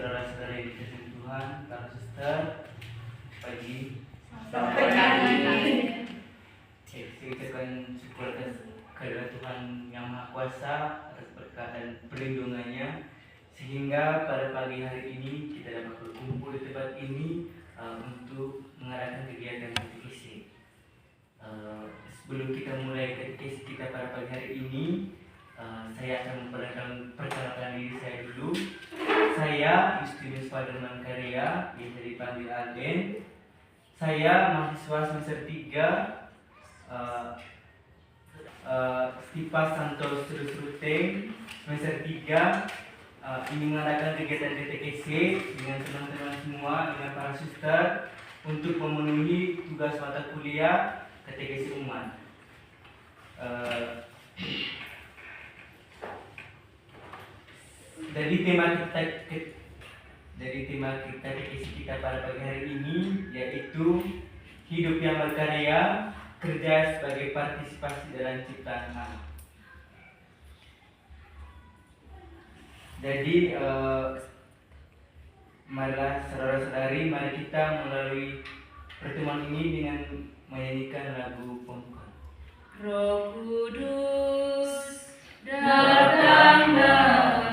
saudara-saudara yang dikasihi Tuhan, para suster, pagi. Selamat pagi. Saya ucapkan syukur atas kehadirat Tuhan yang Maha Kuasa, atas berkat dan perlindungannya, sehingga pada pagi hari ini kita dapat berkumpul di tempat ini untuk mengadakan kegiatan katekesi. Sebelum kita mulai katekesi kita pada pagi hari ini, saya akan memperkenalkan diri saya dulu. Saya Justinus Paderman Karya, biasa dipanggil Alden. Saya mahasiswa semester 3 Stipa Santo Serusruteng semester 3 ini mengadakan kegiatan DTKC dengan teman-teman semua, dengan para suster untuk memenuhi tugas mata kuliah katekesi umat. Dari tema kita katekesi kita pada pagi hari ini, yaitu hidup yang berkarya, kerja sebagai partisipasi dalam ciptaan Allah. Jadi marilah saudara-saudari, mari kita melalui pertemuan ini dengan menyanyikan lagu pembuka. Roh Kudus datanglah.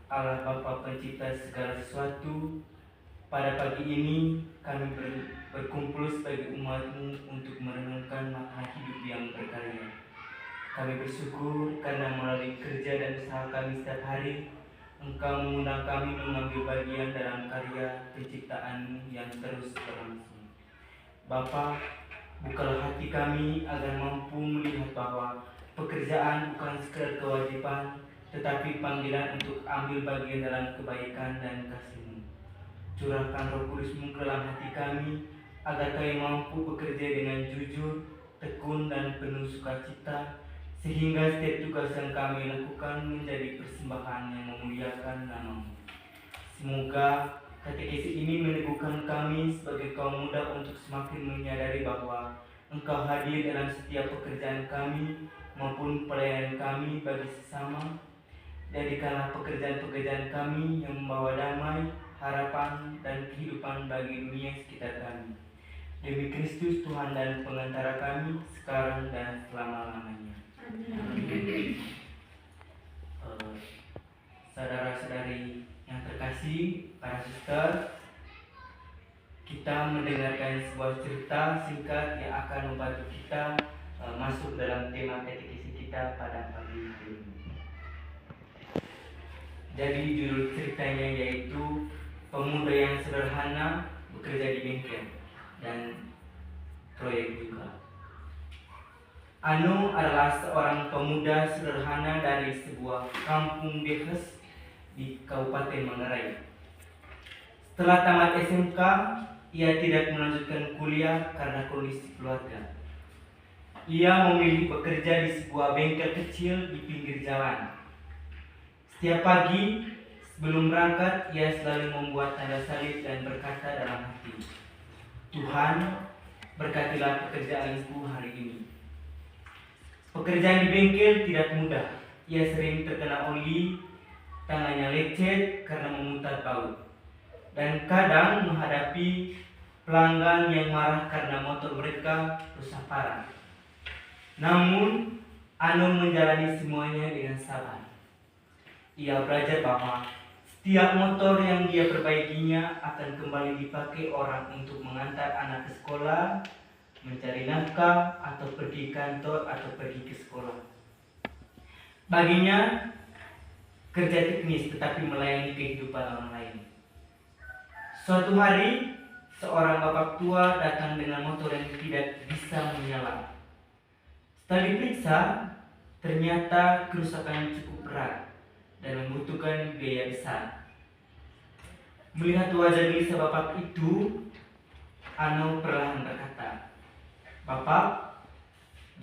Allah Bapa Pencipta segala sesuatu, pada pagi ini kami berkumpul sebagai umat-Mu untuk merenungkan makna hidup yang berkarya. Kami bersyukur karena melalui kerja dan usaha kami setiap hari, Engkau mengundang kami mengambil bagian dalam karya penciptaan yang terus berlangsung. Bapa, bukalah hati kami agar mampu melihat bahwa pekerjaan bukan sekedar kewajiban, tetapi panggilan untuk ambil bagian dalam kebaikan dan kasih-Mu. Curahkan Roh Kudus-Mu ke dalam hati kami, agar kami mampu bekerja dengan jujur, tekun, dan penuh sukacita, sehingga setiap tugas yang kami lakukan menjadi persembahan yang memuliakan nama-Mu. Semoga katekesi ini meneguhkan kami sebagai kaum muda untuk semakin menyadari bahwa Engkau hadir dalam setiap pekerjaan kami maupun pelayanan kami bagi sesama. Jadikanlah pekerjaan-pekerjaan kami yang membawa damai, harapan, dan kehidupan bagi dunia sekitar kami. Demi Kristus Tuhan dan pengantara kami, sekarang dan selama-lamanya. Amin. Saudara-saudari yang terkasih, para suster, kita mendengarkan sebuah cerita singkat yang akan membantu kita masuk dalam tema katekesi kita pada pagi hari ini. Jadi judul ceritanya yaitu pemuda yang sederhana bekerja di bengkel dan proyek juga. Anu adalah seorang pemuda sederhana dari sebuah kampung Dehes di Kabupaten Manggarai. Setelah tamat SMK, ia tidak melanjutkan kuliah karena kondisi keluarga. Ia memilih bekerja di sebuah bengkel kecil di pinggir jalan. Setiap pagi sebelum berangkat, ia selalu membuat tanda salib dan berkata dalam hati, Tuhan, berkatilah pekerjaanku hari ini. Pekerjaan di bengkel tidak mudah. Ia sering terkena oli, tangannya lecet karena memutar baut, dan kadang menghadapi pelanggan yang marah karena motor mereka rusak parah. Namun, Ano menjalani semuanya dengan sabar. Ia belajar bahwa setiap motor yang dia perbaikinya akan kembali dipakai orang untuk mengantar anak ke sekolah, mencari nafkah, atau pergi kantor atau pergi ke sekolah. Baginya, kerja teknis tetapi melayani kehidupan orang lain. Suatu hari, seorang bapak tua datang dengan motor yang tidak bisa menyala. Setelah diperiksa, ternyata kerusakan cukup berat dan membutuhkan biaya besar. Melihat wajah gelisah bapak itu, Ano perlahan berkata, "Bapak,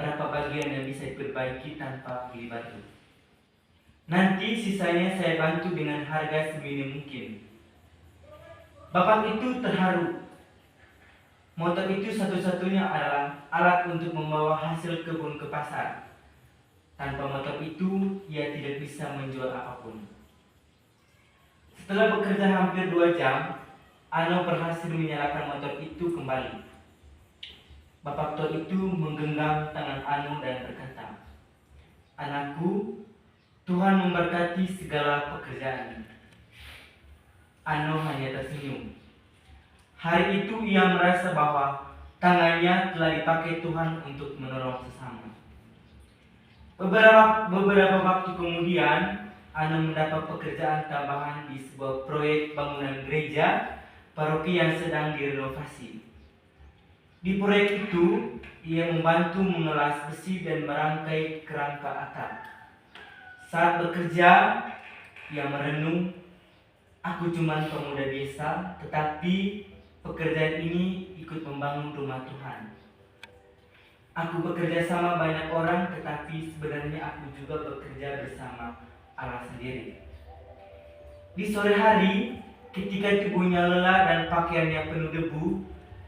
berapa bagian yang bisa diperbaiki tanpa beli batu? Nanti sisanya saya bantu dengan harga seminim mungkin." Bapak itu terharu. Motor itu satu-satunya adalah alat untuk membawa hasil kebun ke pasar. Tanpa motor itu, ia tidak bisa menjual apapun. Setelah bekerja hampir 2 jam, Ano berhasil menyalakan motor itu kembali. Bapak tua itu menggenggam tangan Ano dan berkata, "Anakku, Tuhan memberkati segala pekerjaan." Ano hanya tersenyum. Hari itu ia merasa bahwa tangannya telah dipakai Tuhan untuk menolong sesama. Beberapa waktu kemudian, Ano mendapat pekerjaan tambahan di sebuah proyek bangunan gereja paroki yang sedang direnovasi. Di proyek itu, ia membantu mengelas besi dan merangkai kerangka atap. Saat bekerja, ia merenung, "Aku cuma pemuda biasa, tetapi pekerjaan ini ikut membangun rumah Tuhan. Aku bekerja sama banyak orang, tetapi sebenarnya aku juga bekerja bersama Allah sendiri." Di sore hari, ketika tubuhnya lelah dan pakaiannya penuh debu,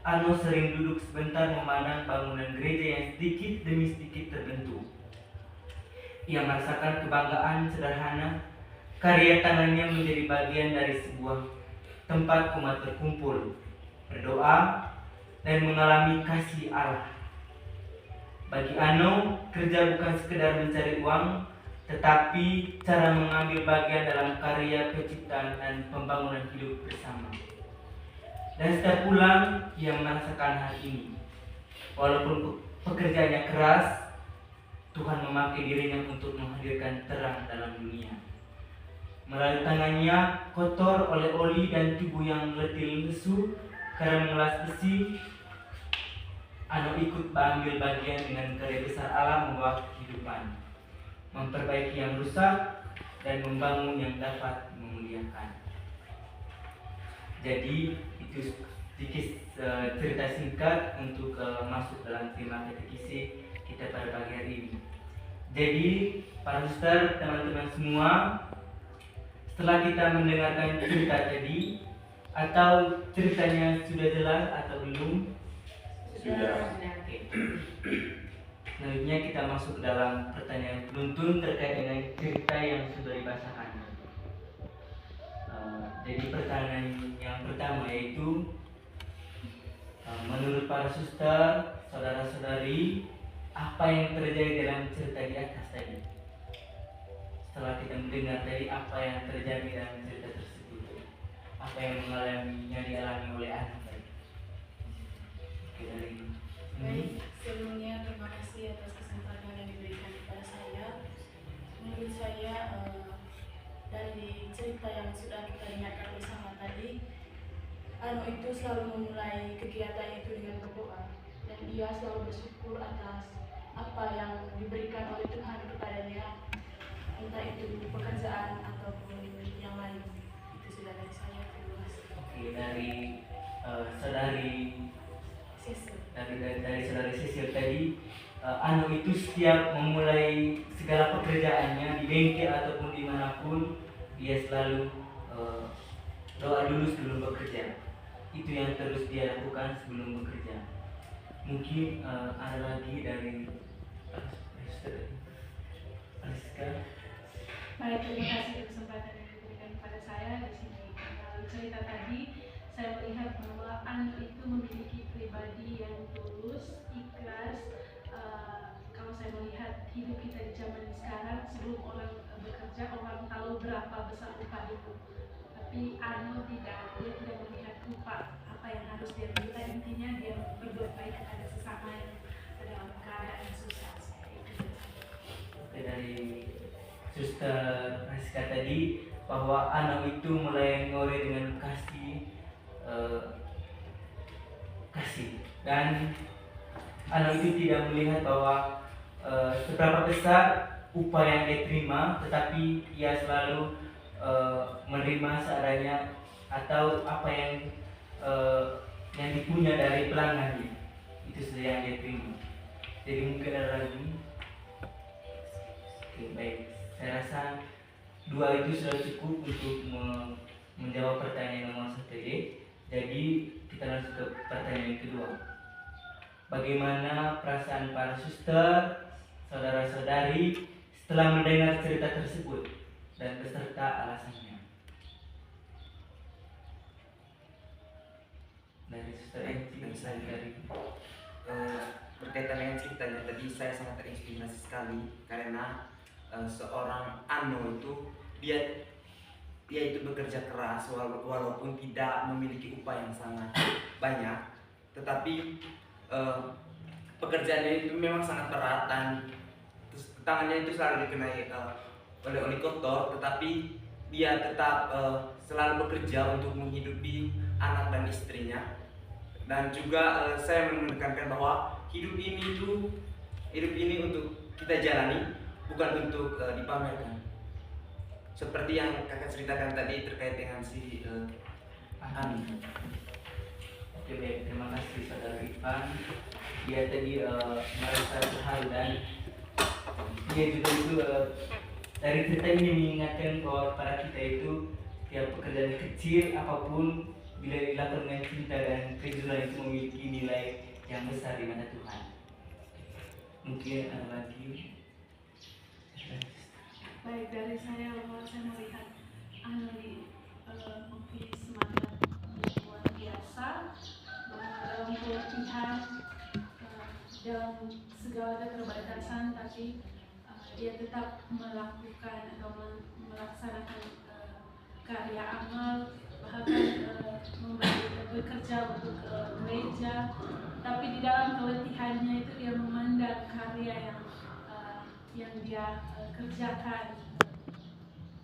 Ano sering duduk sebentar memandang bangunan gereja yang sedikit demi sedikit terbentuk. Ia merasakan kebanggaan sederhana, karya tangannya menjadi bagian dari sebuah tempat umat berkumpul, berdoa, dan mengalami kasih Allah. Bagi Ano, kerja bukan sekedar mencari uang, tetapi cara mengambil bagian dalam karya penciptaan dan pembangunan hidup bersama. Dan setiap pulang, ia merasakan hal ini. Walaupun pekerjaannya keras, Tuhan memakai dirinya untuk menghadirkan terang dalam dunia. Melalui tangannya kotor oleh oli dan tubuh yang letih lesu karena mengelas besi, Ano ikut mengambil bagian dengan karya besar Allah membawa kehidupan, memperbaiki yang rusak, dan membangun yang dapat memuliakan. Jadi itu sedikit cerita singkat untuk masuk dalam tema katekisi kita pada pagi hari ini. Jadi para suster, teman-teman semua, setelah kita mendengarkan cerita tadi, atau ceritanya sudah jelas atau belum? Sudah. Oke. Selanjutnya kita masuk dalam pertanyaan penuntun terkait dengan cerita yang sudah dibacakan. Jadi pertanyaan yang pertama yaitu, menurut para suster, saudara-saudari, apa yang terjadi dalam cerita di atas tadi? Setelah kita mendengar tadi apa yang terjadi dalam cerita tersebut, apa yang dialami oleh anak tadi? Oke, dari Baik, sebelumnya terima kasih atas kesempatan yang diberikan kepada saya. Menurut saya, dari cerita yang sudah kita dengarkan bersama tadi, Ano itu selalu memulai kegiatan itu dengan berdoa, dan dia selalu bersyukur atas apa yang diberikan oleh Tuhan kepadanya, entah itu pekerjaan ataupun yang lain. Itu sudah dari saya. Terima kasih. Oke, dari saudari Sisil. dari saudari Sisil tadi, Ano itu setiap memulai segala pekerjaannya di bengkel ataupun dimanapun, dia selalu doa dulu sebelum bekerja. Itu yang terus dia lakukan sebelum bekerja. Mungkin ada lagi dari Ariska. Baik, terima kasih kesempatan. Anu itu memiliki pribadi yang tulus, ikhlas. Kalau saya melihat hidup kita di zaman sekarang, sebelum orang bekerja, orang tahu berapa besar upah itu. Tapi Anu tidak, dia tidak melihat upah apa yang harus dia minta. Intinya dia berbuat baik kepada sesama yang dalam keadaan yang susah. Oke, dari Suster Rizka tadi bahwa anak itu melayani orang dengan kasih dan anak itu tidak melihat bahwa seberapa besar upah yang dia terima, tetapi ia selalu menerima seadanya atau apa yang dipunya dari pelanggannya, itu saja yang dia terima. Jadi mungkin ada lagi. Oke, baik, saya rasa dua itu sudah cukup untuk menjawab pertanyaan nomor 1D. Jadi kita langsung ke pertanyaan kedua. Bagaimana perasaan para suster, saudara-saudari setelah mendengar cerita tersebut dan beserta alasannya? Dari Suster Enci dari berkaitan dengan ceritanya tadi, saya sangat terinspirasi sekali karena seorang Ano itu dia itu bekerja keras walaupun tidak memiliki upah yang sangat banyak, tetapi pekerjaannya itu memang sangat berat dan tangannya itu selalu dikenai oleh kotor, tetapi dia tetap selalu bekerja untuk menghidupi anak dan istrinya. Dan juga saya menekankan bahwa hidup ini untuk kita jalani, bukan untuk dipamerkan. Seperti yang kakak ceritakan tadi terkait dengan si Ani. Oke, baik, terima kasih Saudara Ivan. Dia tadi merasa terharu dan dia juga itu dari cerita ini mengingatkan bahwa para kita itu tiap pekerjaan kecil apapun bila dilakukan dengan cinta dan kejujuran itu memiliki nilai yang besar di mata Tuhan. Mungkin ada lagi. Baik, dari saya melihat Anu mempunyai semangat luar biasa dalam pelatihan, dalam segala keterbatasan, tapi dia tetap melakukan atau melaksanakan karya amal, bahkan bekerja untuk gereja. Tapi di dalam keletihannya itu dia memandang karya yang dia kerjakan,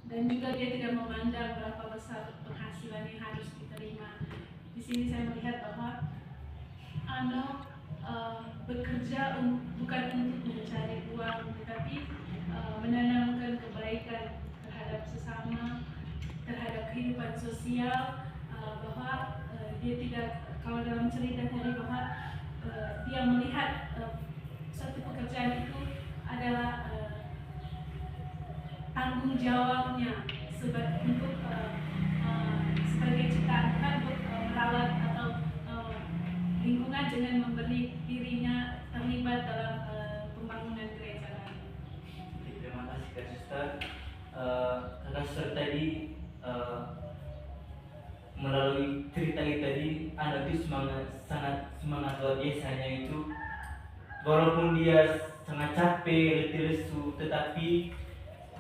dan juga dia tidak memandang berapa besar penghasilan yang harus diterima. Di sini saya melihat bahwa Ano bekerja bukan untuk mencari uang, tetapi menanamkan kebaikan terhadap sesama, terhadap kehidupan sosial, bahwa dia tidak, kalau dalam cerita tadi bahwa dia melihat suatu pekerjaan itu adalah tanggung jawabnya untuk sebagai ciptaan Tuhan untuk merawat atau lingkungan dengan memberi dirinya terlibat dalam pembangunan gereja. Terima kasih Kak Suster. Kakak Suster tadi melalui cerita itu tadi anak itu sangat semangat luar biasanya itu, walaupun dia sangat capek, letih lesu, tetapi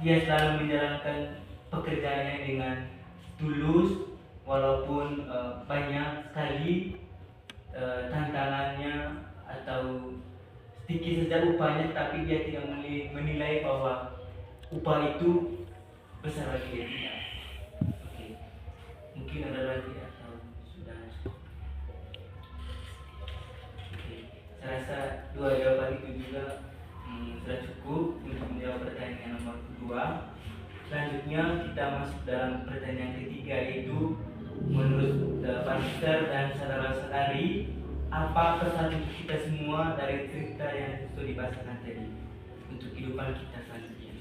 dia selalu menjalankan pekerjaannya dengan tulus, walaupun banyak sekali tantangannya atau sedikit saja upahnya, tapi dia tidak menilai bahwa upah itu besar bagi dia. Oke, mungkin ada lagi atau sudah? Oke, saya rasa dua jawaban itu juga sudah cukup untuk menjawab pertanyaan nomor kedua. Selanjutnya kita masuk dalam pertanyaan ketiga, yaitu menurut Pak Mister dan saudara-saudari, apa pesan untuk kita semua dari cerita yang sudah dibahasakan tadi untuk kehidupan kita selanjutnya?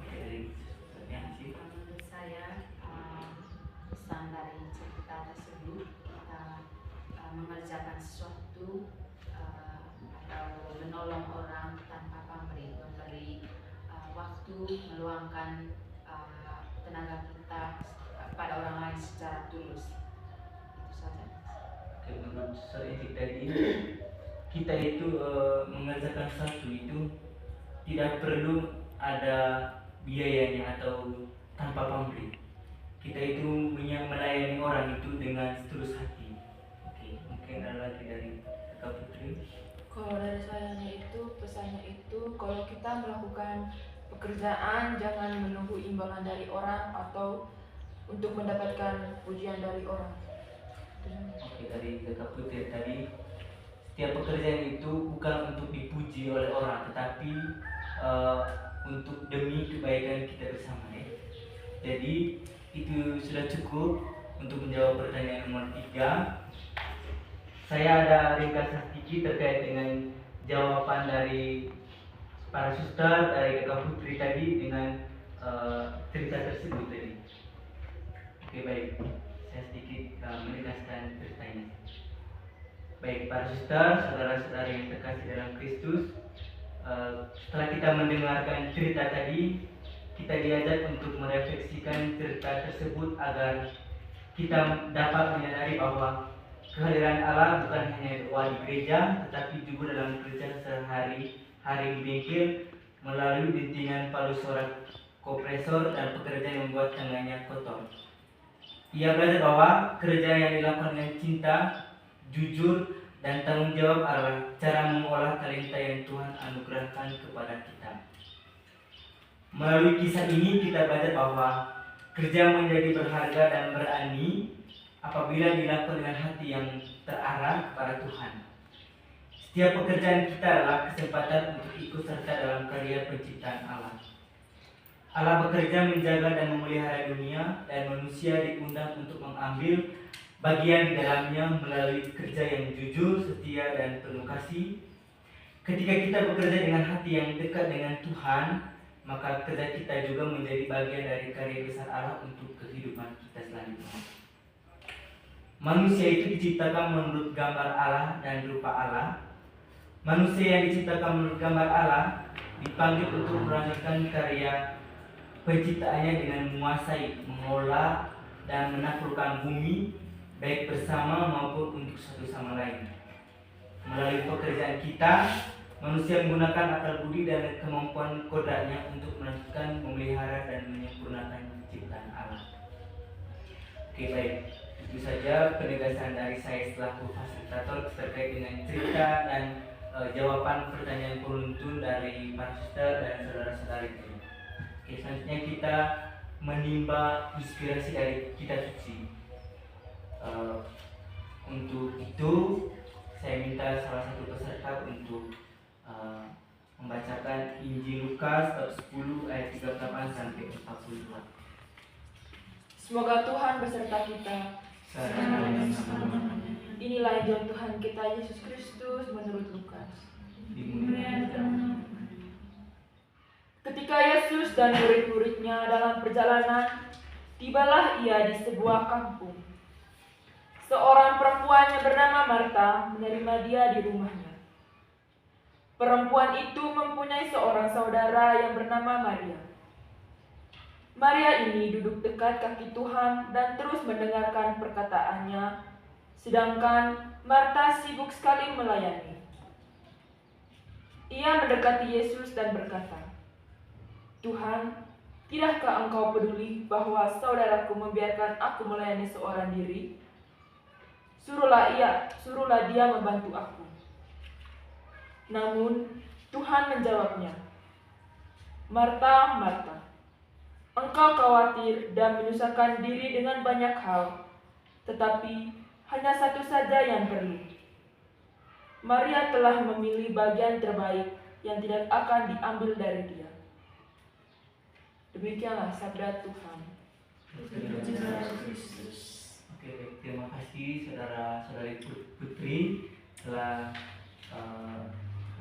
Oke, dari menurut saya pesan dari cerita tersebut, kita mengerjakan sesuatu atau menolong orang tanpa pamrih, memberi waktu, meluangkan tenaga kita pada orang lain secara tulus. Itu saja. menurut Saudara Encik tadi, kita itu mengerjakan sesuatu itu tidak perlu ada biayanya atau tanpa pamrih. Kita itu melayani orang itu dengan setulus hati. Oke, mungkin ada lagi dari Kak Putri. Kalau dari saya itu pesannya itu kalau kita melakukan pekerjaan jangan menunggu imbalan dari orang atau untuk mendapatkan pujian dari orang. Oke, dari Kak Putri tadi, setiap pekerjaan itu bukan untuk dipuji oleh orang, tetapi untuk demi kebaikan kita bersama ya. Jadi itu sudah cukup untuk menjawab pertanyaan nomor 3. Saya ada ringkasan sedikit terkait dengan jawaban dari para suster, dari Kakak Putri tadi dengan cerita tersebut tadi. Oke, baik, saya sedikit meringkaskan ceritanya. Baik, para suster, saudara-saudari yang terkasih dalam Kristus, setelah kita mendengarkan cerita tadi, kita diajak untuk merefleksikan cerita tersebut agar kita dapat menyadari bahwa kehadiran Allah bukan hanya doa di gereja, tetapi juga dalam kerja sehari-hari di bengkel melalui dentingan palu sorak kompresor dan pekerjaan yang membuat tangannya kotor. Ia belajar bahwa kerja yang dilakukan dengan cinta, jujur, dan tanggung jawab adalah cara mengolah talenta yang Tuhan anugerahkan kepada kita. Melalui kisah ini kita belajar bahwa kerja menjadi berharga dan berani apabila dilakukan dengan hati yang terarah kepada Tuhan. Setiap pekerjaan kita adalah kesempatan untuk ikut serta dalam karya penciptaan Allah. Allah bekerja menjaga dan memelihara dunia, dan manusia diundang untuk mengambil bagian di dalamnya melalui kerja yang jujur, setia, dan penuh kasih. Ketika kita bekerja dengan hati yang dekat dengan Tuhan, maka kerja kita juga menjadi bagian dari karya besar Allah untuk kehidupan kita selanjutnya. Manusia itu diciptakan menurut gambar Allah dan rupa Allah. Manusia yang diciptakan menurut gambar Allah dipanggil untuk melanjutkan karya penciptaannya dengan menguasai, mengolah, dan menaklukkan bumi, baik bersama maupun untuk satu sama lain. Melalui pekerjaan kita, manusia menggunakan akal budi dan kemampuan kodratnya untuk melanjutkan, memelihara, dan menyempurnakan ciptaan Allah. Oke, baik. Itu saja penegasan dari saya selaku fasilitator terkait dengan cerita dan jawaban pertanyaan penuntun dari para suster dan saudara-saudari. Oke, selanjutnya kita menimba inspirasi dari kitab suci. Untuk itu saya minta salah satu peserta untuk membacakan Injil Lukas bab 10 ayat 38 sampai 42. Semoga Tuhan beserta kita. Inilah Injil Tuhan kita Yesus Kristus menurut Lukas. Ketika Yesus dan murid-muridnya dalam perjalanan, tibalah ia di sebuah kampung. Seorang perempuan yang bernama Marta menerima dia di rumahnya. Perempuan itu mempunyai seorang saudara yang bernama Maria. Maria ini duduk dekat kaki Tuhan dan terus mendengarkan perkataannya, sedangkan Marta sibuk sekali melayani. Ia mendekati Yesus dan berkata, "Tuhan, tidakkah Engkau peduli bahwa saudaraku membiarkan aku melayani seorang diri? Suruhlah dia membantu aku." Namun Tuhan menjawabnya, "Marta, Marta, engkau khawatir dan menyusahkan diri dengan banyak hal, tetapi hanya satu saja yang perlu. Maria telah memilih bagian terbaik yang tidak akan diambil dari dia." Demikianlah sabda Tuhan. Oke, terima kasih saudara-saudari Putri telah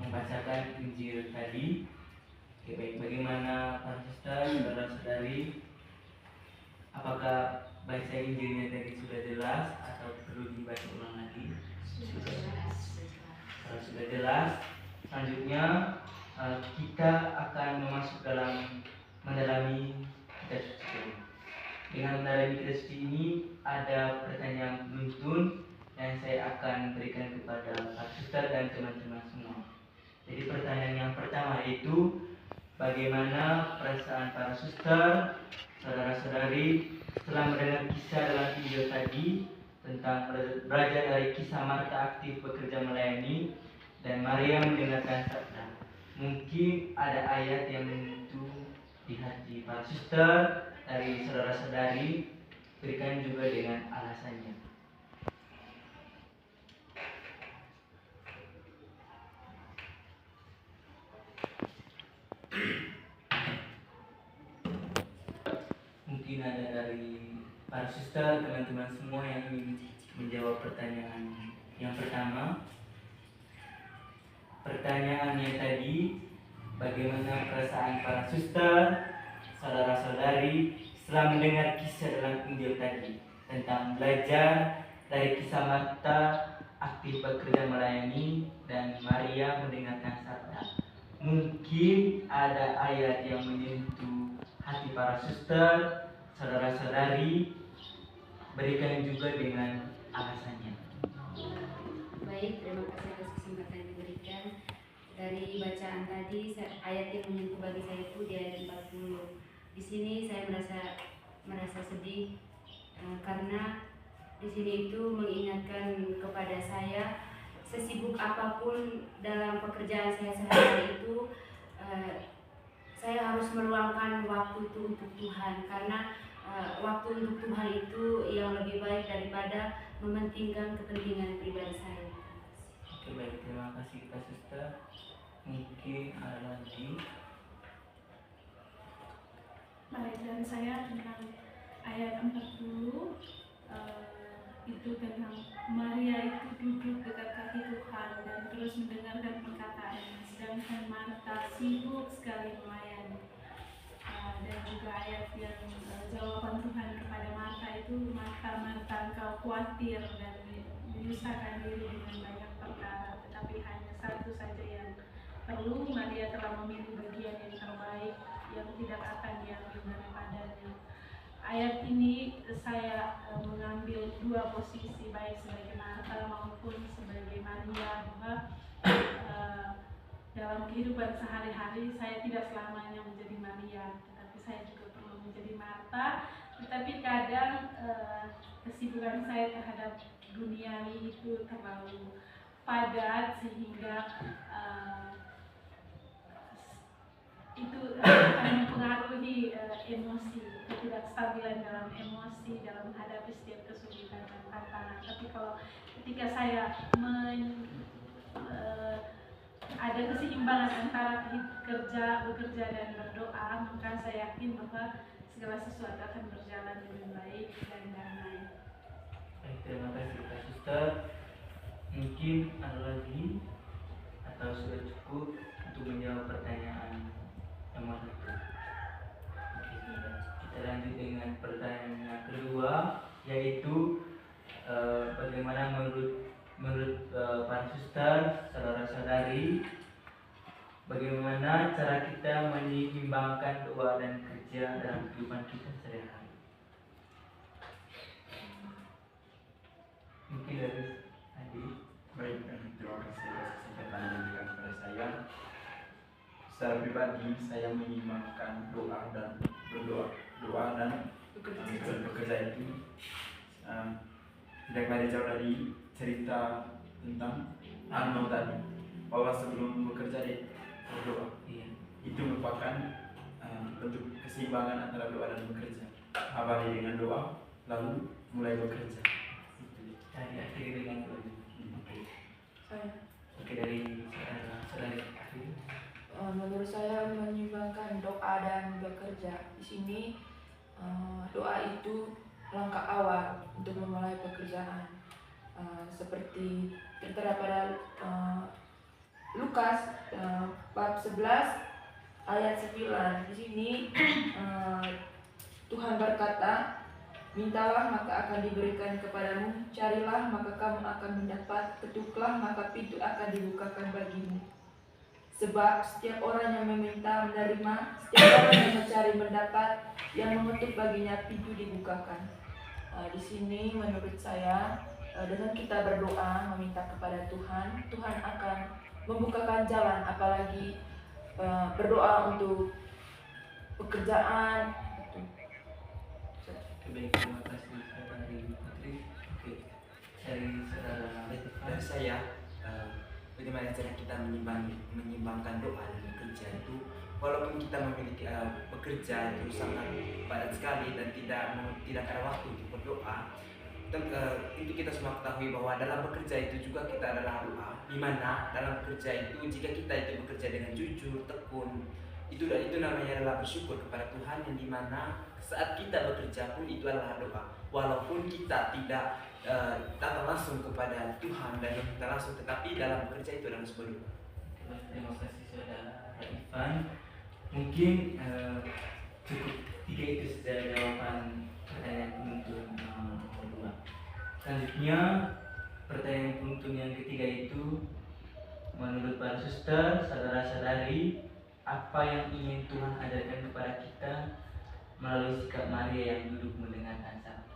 membacakan Injil tadi. Oke, baik, bagaimana para suster, saudara-saudari? Apakah baca Injilnya tadi sudah jelas atau perlu dibaca ulang lagi? Kalau sudah jelas, selanjutnya kita akan masuk dalam mendalami kitab suci. Dengan mendalami kitab suci ini ada pertanyaan penuntun yang saya akan berikan kepada Pak Suster dan teman-teman semua. Jadi pertanyaan yang pertama itu, bagaimana perasaan para suster, saudara-saudari setelah mendengar kisah dalam video tadi tentang belajar dari kisah Marta aktif bekerja melayani dan Maria mendengarkan sabda. Mungkin ada ayat yang menyentuh di hati para suster dari saudara-saudari, berikan juga dengan alasannya. Mungkin ada dari para suster, teman-teman semua yang ingin menjawab pertanyaan yang pertama. Pertanyaannya tadi, bagaimana perasaan para suster, saudara-saudari setelah mendengar kisah dalam Injil tadi tentang belajar dari kisah Marta aktif bekerja melayani dan Maria mendengarkan sabda. Mungkin ada ayat yang menyentuh hati para suster, saudara-saudari, berikan juga dengan alasannya. Baik, terima kasih atas kesempatan yang diberikan. Dari bacaan tadi, ayat yang menyentuh bagi saya itu di ayat 40. Di sini saya merasa sedih karena di sini itu mengingatkan kepada saya, sesibuk apapun dalam pekerjaan saya sehari-hari itu, saya harus meluangkan waktu itu untuk Tuhan, karena waktu untuk Tuhan itu yang lebih baik daripada mementingkan kepentingan pribadi saya. Oke, baik, terima kasih Kak Suster. Mungkin ada lagi. Baik, dan saya tentang ayat 40 itu tentang Maria itu duduk dekat kaki Tuhan dan terus mendengarkan perkataannya, sedangkan Marta sibuk sekali melayani. Dan juga ayat yang jawaban Tuhan kepada Marta itu, Marta, Marta, engkau khawatir dan menyusahkan diri dengan banyak perkara, tetapi hanya satu saja yang perlu. Maria telah memilih bagian yang terbaik yang tidak akan diambil daripadanya. Ayat ini saya mengambil dua posisi, baik sebagai Marta maupun sebagai Maria, bahwa dalam kehidupan sehari-hari saya tidak selamanya menjadi Maria, tetapi saya juga perlu menjadi Marta. Tetapi kadang kesibukan saya terhadap duniawi itu terlalu padat sehingga itu akan mempengaruhi emosi, ketidakstabilan dalam emosi dalam menghadapi setiap kesulitan dan tantangan. Tapi kalau ketika saya ada keseimbangan antara bekerja dan berdoa, maka saya yakin bahwa segala sesuatu akan berjalan dengan baik dan damai. Baik, terima kasih Kak Suster. Mungkin ada lagi atau sudah cukup untuk menjawab pertanyaan yang mana itu? Oke, kita lanjut dengan pertanyaan yang kedua, yaitu bagaimana menurut para suster, saudara-saudari, bagaimana cara kita menyeimbangkan doa dan kerja dalam kehidupan kita sehari-hari? Mungkin dari Adi. Baik, terima kasih atas kesempatan yang diberikan kepada saya. Secara pribadi, saya menyimakkan doa dan doa dan bekerja itu tidak ada jauh dari cerita tentang Arno tadi, bahwa sebelum bekerja dia berdoa. Iya. Itu merupakan bentuk keseimbangan antara doa dan bekerja. Awali dengan doa, lalu mulai bekerja. Tadi akhiri dengan doa. Saya, Oke, dari saudara Afri. menurut saya menyeimbangkan doa dan bekerja. Di sini doa itu langkah awal untuk memulai pekerjaan. Seperti tertera pada Lukas bab 11 ayat 9. Di sini Tuhan berkata, mintalah maka akan diberikan kepadamu, carilah maka kamu akan mendapat, ketuklah maka pintu akan dibukakan bagimu. Sebab setiap orang yang meminta menerima, setiap orang yang mencari mendapat, yang mengetuk baginya pintu dibukakan. Di sini menurut saya dengan kita berdoa meminta kepada Tuhan, Tuhan akan membukakan jalan, apalagi berdoa untuk pekerjaan. Baik, terima kasih dari Putri. Oke, dari saudara Dari saya, bagaimana cara kita menyimbangkan doa dan bekerja itu, walaupun kita memiliki bekerja itu sangat padat sekali dan tidak ada waktu untuk berdoa. Itu kita semua ketahui bahwa dalam bekerja itu juga kita adalah doa, di mana dalam bekerja itu jika kita itu bekerja dengan jujur, tekun, itu namanya adalah bersyukur kepada Tuhan, yang dimana saat kita bekerja pun itu adalah doa, walaupun kita tidak datang langsung kepada Tuhan dan kita langsung, tetapi dalam bekerja itu adalah sebuah doa. Terima kasih saudara Ivan. Mungkin cukup 3 itu saja jawaban pertanyaan penuntun kedua. Selanjutnya pertanyaan penuntun yang ketiga itu, menurut para suster, saudara-saudari, apa yang ingin Tuhan ajarkan kepada kita melalui sikap Maria yang duduk mendengarkan sabda?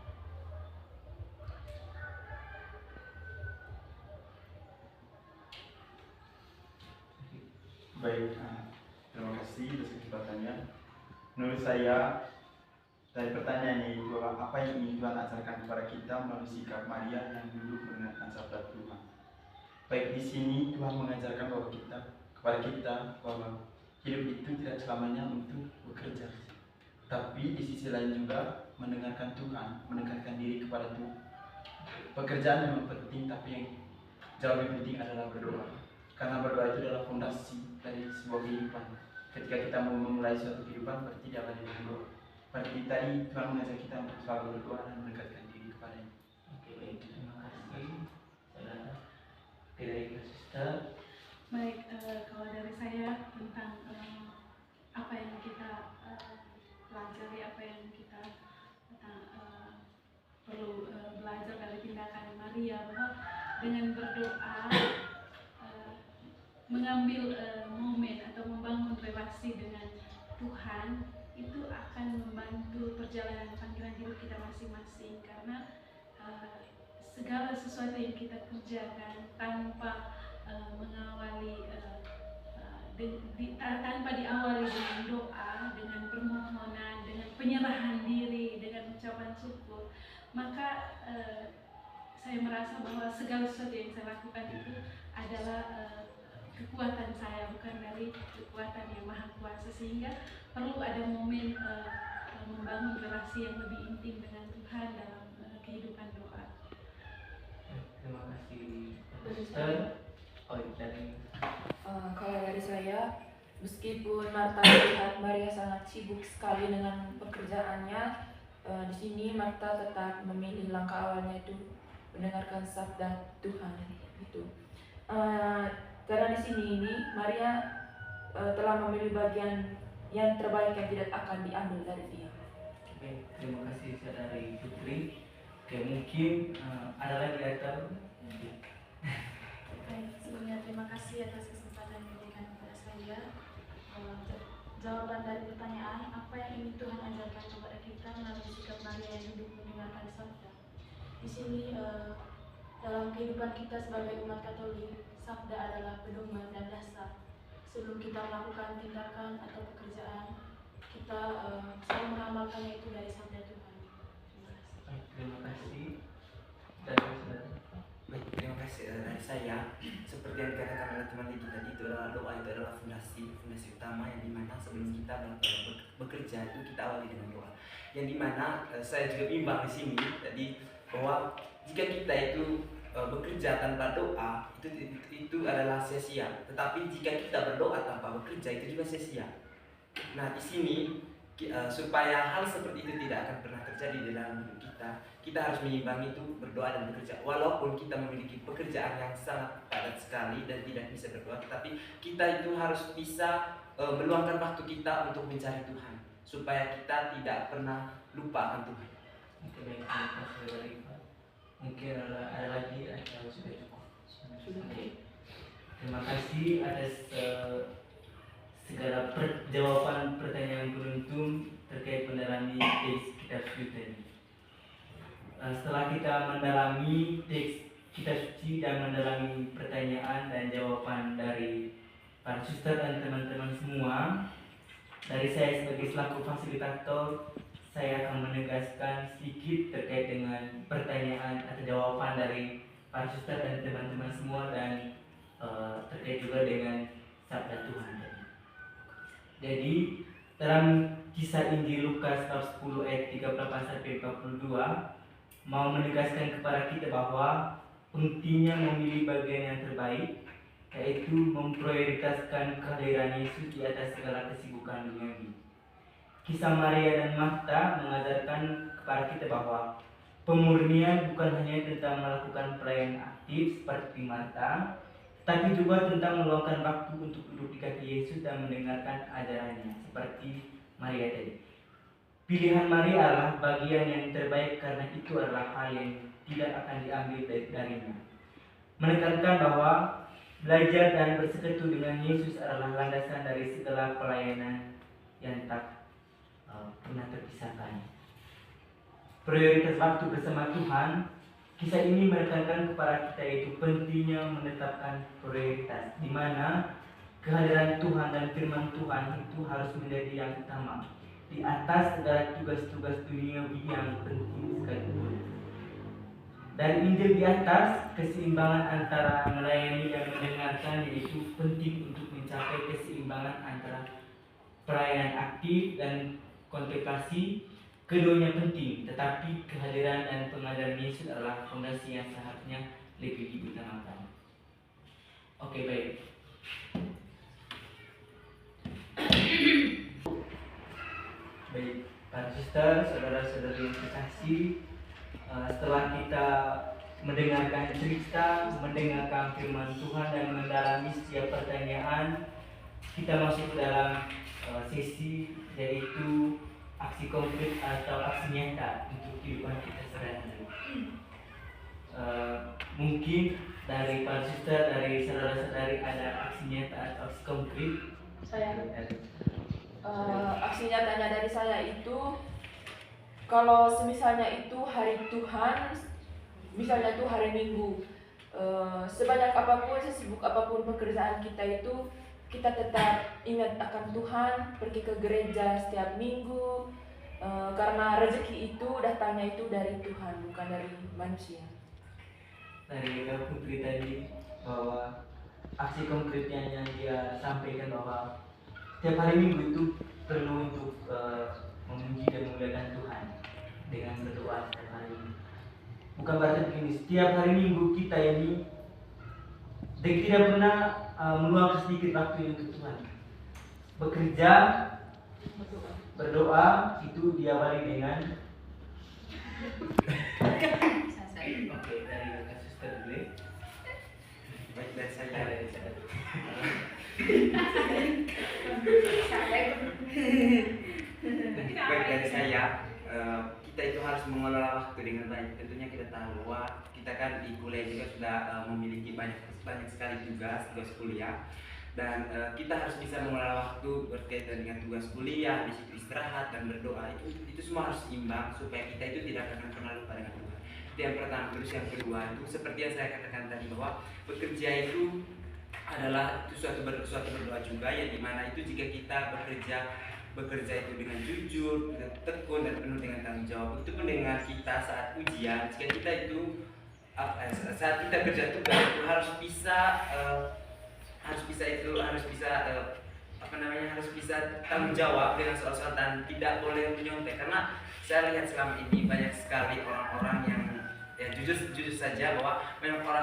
Baik, terima kasih atas kesempatannya. Menurut saya, dari pertanyaan ini, bahwa apa yang ingin Tuhan ajarkan kepada kita melalui sikap Maria yang duduk mendengarkan sabda Tuhan. Baik, di sini Tuhan mengajarkan kepada kita bahwa hidup itu tidak selamanya untuk bekerja, tapi di sisi lain juga mendengarkan Tuhan, mendekatkan diri kepada Tuhan. Pekerjaan memang penting, tapi yang jauh lebih penting adalah berdoa. Karena berdoa itu adalah fondasi dari sebuah kehidupan. Ketika kita mau memulai suatu kehidupan, berarti diawali dengan berdoa. Berarti tadi Tuhan mengajak kita untuk selalu berdoa dan mendekatkan diri kepada-Nya. Oke, baik, terima kasih saudara. Oke, dari suster. Baik, kalau dari saya tentang apa yang kita pelajari, apa yang kita perlu belajar dari tindakan Maria, bahwa dengan berdoa mengambil momen atau membangun relasi dengan Tuhan itu akan membantu perjalanan panggilan hidup kita masing-masing, karena segala sesuatu yang kita kerjakan tanpa mengawali tanpa diawali dengan doa, dengan permohonan, dengan penyerahan diri, dengan ucapan syukur, maka saya merasa bahwa segala sesuatu yang saya lakukan itu adalah kekuatan saya, bukan dari kekuatan yang maha kuasa, sehingga perlu ada momen membangun relasi yang lebih intim dengan Tuhan dalam kehidupan doa. Terima kasih suster. Oh, dari Kalau dari saya, meskipun Marta melihat Maria sangat sibuk sekali dengan pekerjaannya, di sini Marta tetap memilih langkah awalnya itu mendengarkan sabda Tuhan. Gitu. Karena di sini Maria telah memilih bagian yang terbaik yang tidak akan diambil dari dia. Oke, terima kasih saudari Putri. Oke, mungkin ada lagi atau Baik, sebelumnya terima kasih atas kesempatan yang diberikan kepada saya. Jawaban dari pertanyaan, apa yang ingin Tuhan ajarkan kepada kita melalui sikap Maria yang duduk mendengarkan sabda. Di sini dalam kehidupan kita sebagai umat Katolik, sabda adalah pedoman dan dasar. Sebelum kita melakukan tindakan atau pekerjaan, kita selalu mengamalkannya itu dari sabda Tuhan. terima kasih dari saudara. Baik, terima kasih dari saya. Seperti yang dikatakan oleh teman Didi tadi, itu adalah doa, itu adalah fondasi utama yang dimana sebelum kita bekerja itu kita awali dengan doa. Yang dimana saya juga bimbang di sini tadi bahwa jika kita itu bekerja tanpa doa itu adalah sia-sia. Tetapi jika kita berdoa tanpa bekerja itu juga sia-sia. Nah, di sini supaya hal seperti itu tidak akan pernah terjadi di dalam hidup kita harus menyimbangi itu berdoa dan bekerja. Walaupun kita memiliki pekerjaan yang sangat padat sekali dan tidak bisa berdoa, tetapi kita itu harus bisa meluangkan waktu kita untuk mencari Tuhan, supaya kita tidak pernah lupa akan Tuhan. Oke, baik, terima kasih dari Pak. Mungkin ada lagi atau sudah cukup? Oke. Terima kasih atas segala jawaban pertanyaan beruntung terkait mendalami case kita tadi. setelah kita mendalami teks kitab suci dan mendalami pertanyaan dan jawaban dari para suster dan teman-teman semua, dari saya sebagai selaku fasilitator, saya akan menegaskan sedikit terkait dengan pertanyaan atau jawaban dari para suster dan teman-teman semua, dan terkait juga dengan sabda Tuhan. Jadi dalam kisah Injil Lukas bab 10 ayat 38 sampai 42 mau menegaskan kepada kita bahwa pentingnya memilih bagian yang terbaik, yaitu memprioritaskan kehadiran Yesus di atas segala kesibukan duniawi. Kisah Maria dan Marta mengajarkan kepada kita bahwa pemurnian bukan hanya tentang melakukan pelayanan aktif seperti Marta, tapi juga tentang meluangkan waktu untuk duduk di kaki Yesus dan mendengarkan ajarannya seperti Maria tadi. Pilihan Maria adalah bagian yang terbaik karena itu adalah hal yang tidak akan diambil darinya. Menekankan bahwa belajar dan bersekutu dengan Yesus adalah landasan dari segala pelayanan yang tak pernah terpisahkan. Prioritas waktu bersama Tuhan, kisah ini menekankan kepada kita yaitu pentingnya menetapkan prioritas, di mana kehadiran Tuhan dan firman Tuhan itu harus menjadi yang utama di atas segala tugas-tugas duniawi yang penting sekalipun. Dari Injil di atas, keseimbangan antara melayani dan mendengarkan yaitu penting untuk mencapai keseimbangan antara pelayanan aktif dan kontemplasi. Keduanya penting, tetapi kehadiran dan pengajaran Yesus adalah fondasi yang seharusnya lebih diutamakan. Oke, baik. Baik, para suster, saudara-saudari yang terkasih, setelah kita mendengarkan cerita, mendengarkan firman Tuhan dan mendalami setiap pertanyaan, kita masuk ke dalam sesi yaitu aksi konkret atau aksi nyata untuk kehidupan kita sehari-hari. Mungkin dari para suster, dari saudara-saudari ada aksi nyata atau aksi konkret. Aksi nyatanya dari saya itu, kalau semisalnya itu hari Tuhan, misalnya itu hari Minggu, sebanyak apapun, sesibuk apapun pekerjaan kita itu, kita tetap ingat akan Tuhan, pergi ke gereja setiap minggu, karena rezeki itu datangnya itu dari Tuhan, bukan dari manusia. Dari Putri tadi bahwa aksi konkretnya yang dia sampaikan bahwa setiap hari Minggu itu perlu untuk memuji dan memuliakan Tuhan dengan berdoa setiap hari Minggu. Bukan berarti begini, setiap hari Minggu kita ini tidak pernah meluangkan sedikit waktu untuk Tuhan. Bekerja, berdoa itu diawali dengan oke, dari kasus terdiri. Baik, dari saya. Baik, dari saya, kita itu harus mengelola waktu dengan baik. Tentunya kita tahu bahwa kita kan di kuliah juga sudah memiliki banyak sekali tugas kuliah, dan kita harus bisa mengelola waktu berkaitan dengan tugas kuliah, di situ istirahat dan berdoa. Itu semua harus imbang supaya kita itu tidak akan pernah lupa dengan Tuhan. Itu yang pertama. Terus yang kedua itu seperti yang saya katakan tadi bahwa bekerja itu adalah itu suatu berdoa juga, yang dimana itu jika kita bekerja itu dengan jujur, dengan tekun dan penuh dengan tanggung jawab, itu pun dengan kita saat ujian, jika kita itu saat kita kerja tugas itu harus bisa tanggung jawab dengan soal-soal dan tidak boleh menyontek, karena saya lihat selama ini banyak sekali orang-orang yang jujur saja bahwa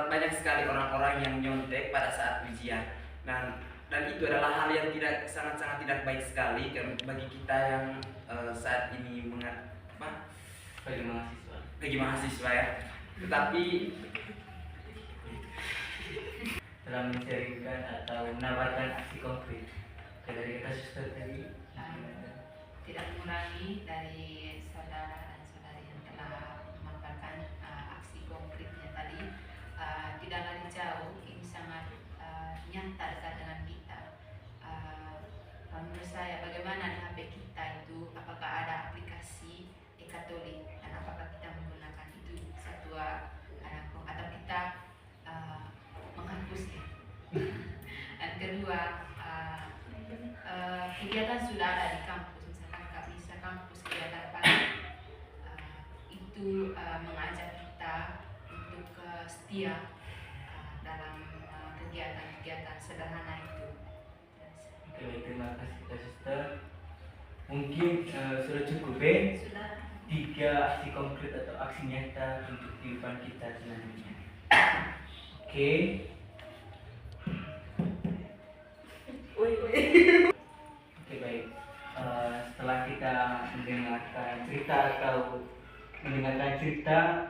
banyak sekali orang-orang yang nyontek pada saat ujian, dan itu adalah hal yang sangat-sangat tidak baik sekali bagi kita yang saat ini bagi mahasiswa ya. Tetapi telah menceritakan atau menawarkan aksi konkret dari kita suster tadi. Tidak mengurangi dari saudara dan saudari yang telah memaparkan aksi konkretnya tadi, tidak lari jauh, ini sangat nyata dekat dengan kita. Menurut saya, bagaimana di HP kita itu, apakah ada aplikasi e-Katolik dan apakah kita menggunakan itu itu mengajak kita untuk setia dalam kegiatan-kegiatan sederhana itu. Oke, baik, terima kasih Kak Suster. Mungkin sudah cukup ya Sudah. 3 aksi konkret atau aksi nyata untuk kehidupan kita selanjutnya. Oke. Oke, baik. Setelah kita mendengarkan cerita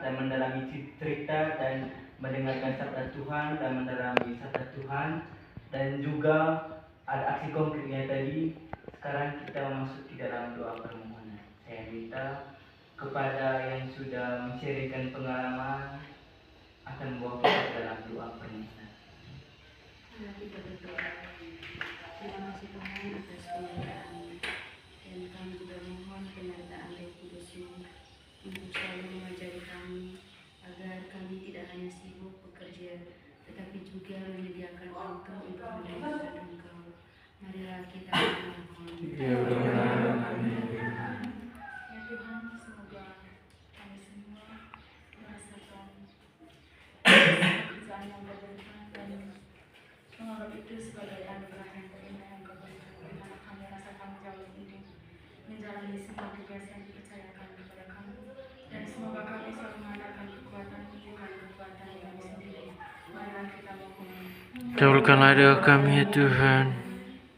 dan mendalami cerita dan mendengarkan sabda Tuhan dan mendalami sabda Tuhan dan juga ada aksi konkretnya tadi, sekarang kita masuk di dalam doa permohonan. Saya minta kepada yang sudah menceritakan pengalaman akan membawa kita dalam doa permohonan. Mari kita berdoa. Terima kasih Tuhan atas penyertaan, dan kami juga mohon penyertaan Roh Kudus-Mu untuk selalu mengajari kami agar kami tidak hanya sibuk bekerja, tetapi juga menyediakan waktu untuk mendengarkan Engkau. Marilah kita memohon. Ya Tuhan, semoga kami semua merasakan pekerjaan yang berberkah dan menganggap itu sebagai anugerah yang terindah yang Kau berikan, di mana kami rasakan jauh ini menjalani semua tugas yang dipercayakan kepada kami, dan semoga kami selalu mengandalkan kekuatan bukan kekuatan kami sendiri. Marilah kita mohon. Kabulkanlah doa kami ya Tuhan.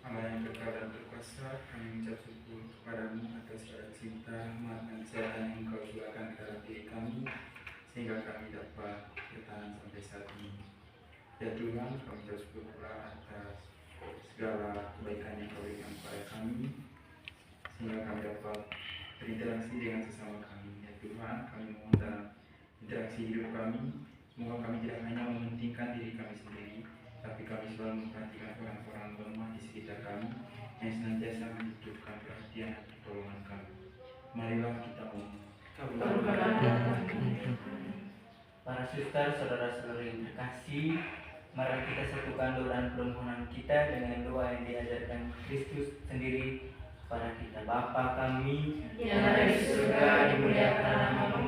Allah yang kekal dan berkuasa, kami mengucap syukur kepadamu atas segala cinta, rahmat dan kesehatan yang Engkau curahkan ke dalam diri kami, sehingga kami dapat bertahan sampai saat ini. Ya Tuhan, kami mengucap syukur pula atas segala kebaikan yang Kau berikan kepada kami, sehingga kami dapat berinteraksi dengan sesama kami. Ya Tuhan, kami mohon dalam interaksi hidup kami, semoga kami tidak hanya mementingkan diri kami sendiri, tapi kami selalu memperhatikan orang-orang lemah di sekitar kami yang senantiasa membutuhkan perhatian dan pertolongan kami. Marilah kita mohon. Para suster, saudara-saudara yang terkasih, mari kita satukan doa dan permohonan kita dengan doa yang diajarkan Kristus sendiri kepada kita. Bapa kami Yang ada di surga, dimuliakan namamu,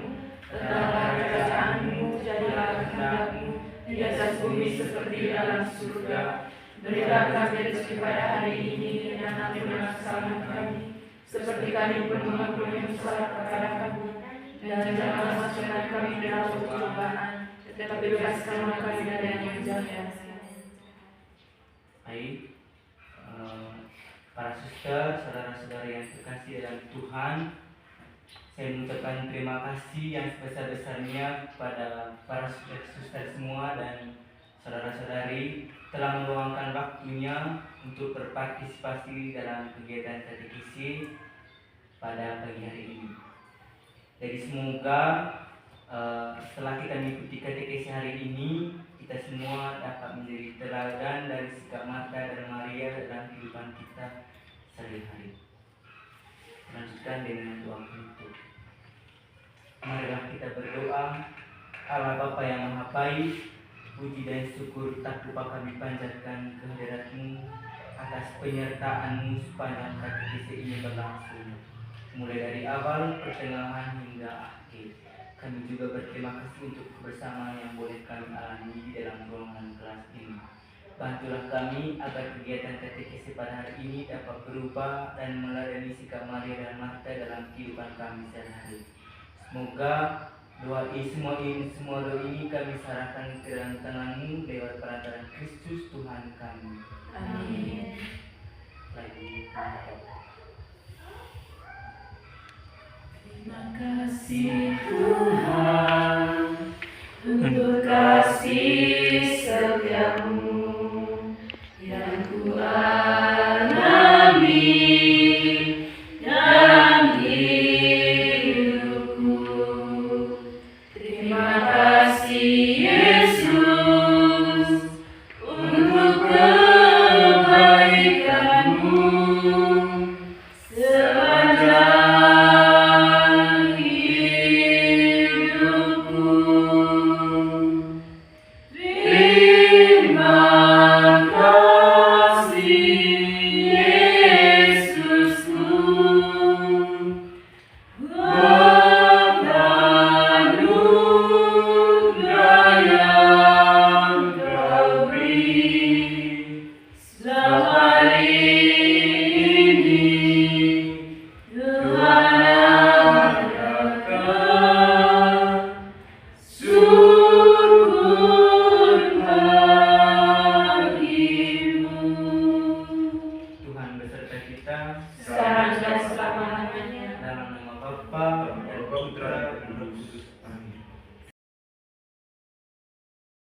datanglah kerajaanmu, jadilah kehendakmu di atas bumi seperti di dalam surga. Berilah kami rezeki pada hari ini, dan ampunilah kesalahan kami, seperti kami pun mengampuni yang bersalah kepada kami. Dan janganlah masukkan kami dalam pencobaan, tetapi bebaskanlah kami dari yang jahat. baik. Para suster, saudara-saudara yang terkasih dalam Tuhan, saya mengucapkan terima kasih yang sebesar-besarnya kepada para suster semua dan saudara-saudari telah meluangkan waktunya untuk berpartisipasi dalam kegiatan katekisi pada pagi hari ini. Jadi semoga setelah kita mengikuti katekisi hari ini, kita semua dapat menjadi teladan dari sikap Marta dan Maria dalam kehidupan kita sehari-hari. Lanjutkan dengan doa penutup. Marilah kita berdoa. Allah Bapa yang Maha Baik, puji dan syukur tak lupa kami panjatkan kehadirat-Mu atas penyertaan-Mu sepanjang katekisi ini berlangsung, mulai dari awal, pertengahan hingga akhir. Kami juga berterima kasih untuk kebersamaan yang boleh kami alami di dalam golongan kelas ini. Bantulah kami agar kegiatan katekisi pada hari ini dapat berubah dan meladani sikap Maria dan Marta dalam kehidupan kami sehari-hari. Semoga semua doa ini kami serahkan ke dalam tangan-Mu lewat perantaraan Kristus Tuhan kami. Amin. Lagi. Terima kasih Tuhan untuk kasih setiamu yang ku alami dalam hidupku. Terima kasih Yesus untuk kebaikan-Mu sepanjang Bapa kasih.